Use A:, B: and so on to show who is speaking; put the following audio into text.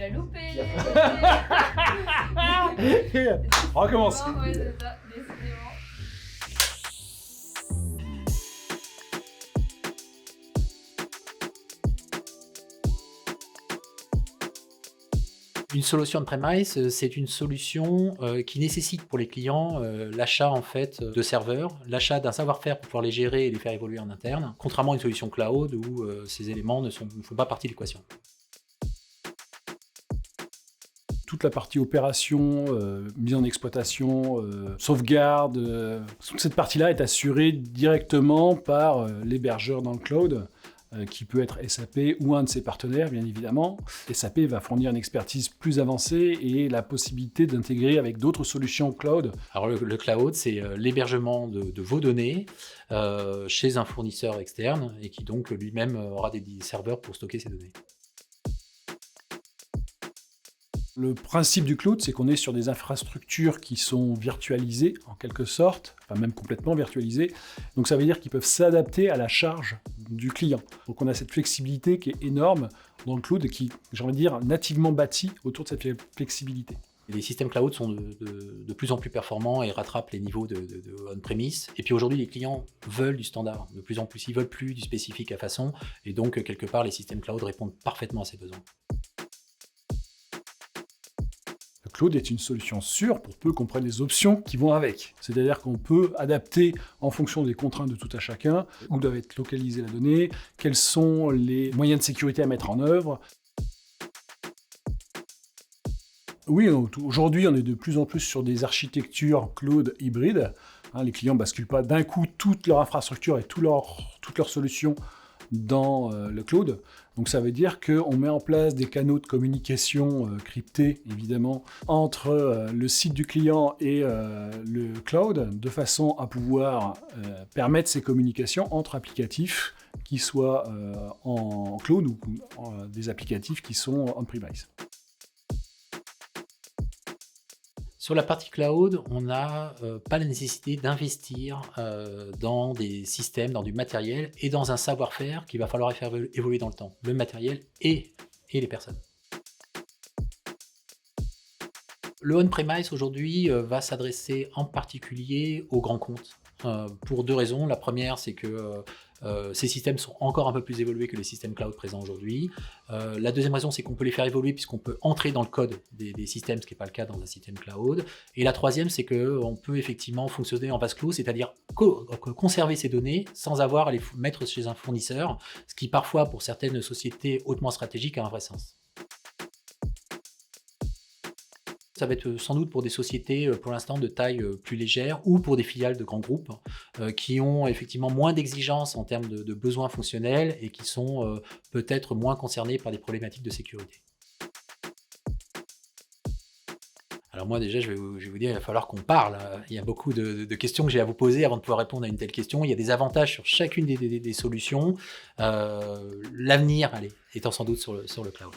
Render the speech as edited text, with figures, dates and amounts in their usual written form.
A: l'as loupé.
B: Recommence.
A: Ouais, c'est ça, décidément.
C: Une solution on-premise, c'est une solution qui nécessite pour les clients l'achat en fait de serveurs, l'achat d'un savoir-faire pour pouvoir les gérer et les faire évoluer en interne, contrairement à une solution cloud où ces éléments ne font pas partie de l'équation.
B: Toute la partie opération, mise en exploitation, sauvegarde, toute cette partie-là est assurée directement par l'hébergeur dans le cloud, qui peut être SAP ou un de ses partenaires, bien évidemment. SAP va fournir une expertise plus avancée et la possibilité d'intégrer avec d'autres solutions cloud.
C: Alors le cloud, c'est l'hébergement de vos données chez un fournisseur externe et qui donc lui-même aura des serveurs pour stocker ces données.
B: Le principe du cloud, c'est qu'on est sur des infrastructures qui sont virtualisées, en quelque sorte, enfin même complètement virtualisées. Donc ça veut dire qu'ils peuvent s'adapter à la charge du client. Donc on a cette flexibilité qui est énorme dans le cloud et qui, j'ai envie de dire, nativement bâtie autour de cette flexibilité.
C: Les systèmes cloud sont de plus en plus performants et rattrapent les niveaux de on-premise. Et puis aujourd'hui, les clients veulent du standard. De plus en plus, ils veulent plus du spécifique à façon. Et donc, quelque part, les systèmes cloud répondent parfaitement à ces besoins.
B: Le cloud est une solution sûre pour peu qu'on prenne les options qui vont avec. C'est-à-dire qu'on peut adapter en fonction des contraintes de tout à chacun, où doit être localisée la donnée, quels sont les moyens de sécurité à mettre en œuvre. Oui, aujourd'hui, on est de plus en plus sur des architectures cloud hybrides. Les clients ne basculent pas d'un coup toute leur infrastructure et toutes leurs solutions dans le cloud. Donc ça veut dire qu'on met en place des canaux de communication cryptés, évidemment, entre le site du client et le cloud, de façon à pouvoir permettre ces communications entre applicatifs qui soient en cloud ou des applicatifs qui sont on-premise.
C: Sur la partie cloud, on n'a pas la nécessité d'investir dans des systèmes, dans du matériel et dans un savoir-faire qu'il va falloir faire évoluer dans le temps. Le matériel et les personnes. Le on-premise aujourd'hui va s'adresser en particulier aux grands comptes. Pour deux raisons. La première, c'est que ces systèmes sont encore un peu plus évolués que les systèmes cloud présents aujourd'hui. La deuxième raison, c'est qu'on peut les faire évoluer puisqu'on peut entrer dans le code des systèmes, ce qui n'est pas le cas dans un système cloud. Et la troisième, c'est qu'on peut effectivement fonctionner en vase clos, c'est-à-dire conserver ces données sans avoir à les mettre chez un fournisseur, ce qui parfois, pour certaines sociétés hautement stratégiques, a un vrai sens. Ça va être sans doute pour des sociétés pour l'instant de taille plus légère ou pour des filiales de grands groupes qui ont effectivement moins d'exigences en termes de besoins fonctionnels et qui sont peut-être moins concernés par des problématiques de sécurité. Alors moi déjà, je vais vous dire, il va falloir qu'on parle. Il y a beaucoup de questions que j'ai à vous poser avant de pouvoir répondre à une telle question. Il y a des avantages sur chacune des solutions. L'avenir, étant sans doute sur le cloud.